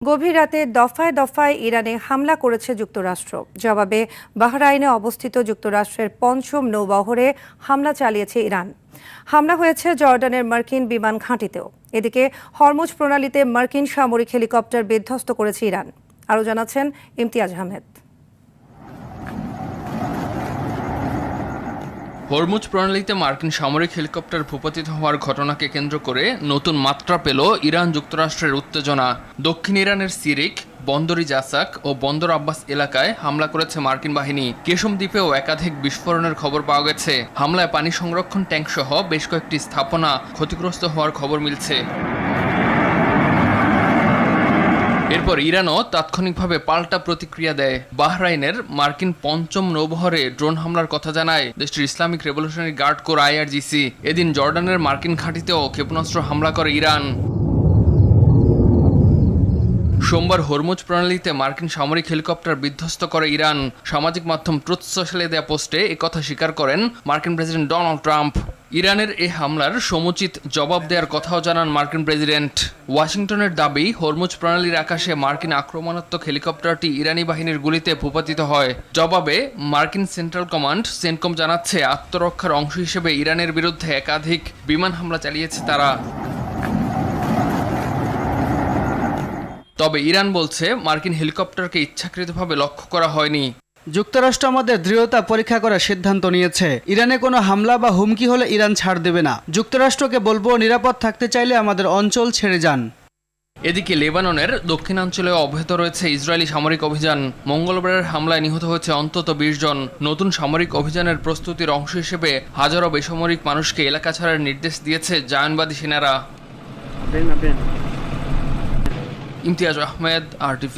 গভীর রাতে দফায় দফায় ইরানে হামলা করেছে যুক্তরাষ্ট্র। জবাবে বাহরাইনে অবস্থিত যুক্তরাষ্ট্রের পঞ্চম নৌবহরে হামলা চালিয়েছে ইরান। হামলা হয়েছে জর্ডানের মার্কিন বিমান ঘাঁটিতেও। এদিকে হরমুজ প্রণালীতে মার্কিন সামরিক হেলিকপ্টার বিধ্বস্ত করেছে ইরান। আরও জানাচ্ছেন ইমতিয়াজ আহমেদ। হরমুজ প্রণালীতে মার্কিন সামরিক হেলিকপ্টার ভূপাতিত হওয়ার ঘটনাকে কেন্দ্র করে নতুন মাত্রা পেল ইরান যুক্তরাষ্ট্রের উত্তেজনা। দক্ষিণ ইরানের সিরিক, বন্দর জাসাক ও বন্দর আব্বাস এলাকায় হামলা করেছে মার্কিন বাহিনী। কেশম দ্বীপেও একাধিক বিস্ফোরণের খবর পাওয়া গেছে। হামলায় পানি সংরক্ষণ ট্যাঙ্ক সহ বেশ কয়েকটি স্থাপনা ক্ষতিগ্রস্ত হওয়ার খবর মিলছে। এরপর ইরানও তাৎক্ষণিকভাবে পাল্টা প্রতিক্রিয়া দেয়। বাহরাইনের মার্কিন পঞ্চম নৌবহরে ড্রোন হামলার কথা জানায় দেশটির Islamic Revolutionary Guard Corps IRGC। এদিন জর্ডানের মার্কিন ঘাঁটিতেও ক্ষেপণাস্ত্র হামলা করে ইরান। সোমবার হরমুজ প্রণালীতে মার্কিন সামরিক হেলিকপ্টার বিধ্বস্ত করে ইরান। সামাজিক মাধ্যম ট্রুথ সোশ্যালে দেয়া পোস্টে একথা স্বীকার করেন মার্কিন প্রেসিডেন্ট ডোনাল্ড ট্রাম্প। ইরানের এই হামলার সমুচিত জবাব দেওয়ার কথাও জানান মার্কিন প্রেসিডেন্ট। ওয়াশিংটনের দাবি, হরমুজ প্রণালীর আকাশে মার্কিন আক্রমণাত্মক হেলিকপ্টারটি ইরানি বাহিনীর গুলিতে ভূপাতিত হয়। জবাবে মার্কিন সেন্ট্রাল কমান্ড সেন্টকম জানাচ্ছে, আত্মরক্ষার অংশ হিসেবে ইরানের বিরুদ্ধে একাধিক বিমান হামলা চালিয়েছে তারা। তবে ইরান বলছে, মার্কিন হেলিকপ্টারকে ইচ্ছাকৃতভাবে লক্ষ্য করা হয়নি। যুক্তরাষ্ট্র আমাদের দৃঢ়তা পরীক্ষা করার সিদ্ধান্ত নিয়েছে। ইরানে কোনো হামলা বা হুমকি হলে ইরান ছাড় দেবে না। যুক্তরাষ্ট্রকে বলবো, নিরাপদ থাকতে চাইলে আমাদের অঞ্চল ছেড়ে যান। এদিকে লেবাননের দক্ষিণাঞ্চলে অব্যাহত রয়েছে ইসরায়েলি সামরিক অভিযান। মঙ্গলবারের হামলায় নিহত হয়েছে অন্তত 20 জন। নতুন সামরিক অভিযানের প্রস্তুতির অংশ হিসেবে হাজারো বেসামরিক মানুষকে এলাকা ছাড়ার নির্দেশ দিয়েছে জায়নবাদী সেনারা। ইমতিয়াজ আহমেদ, RTV।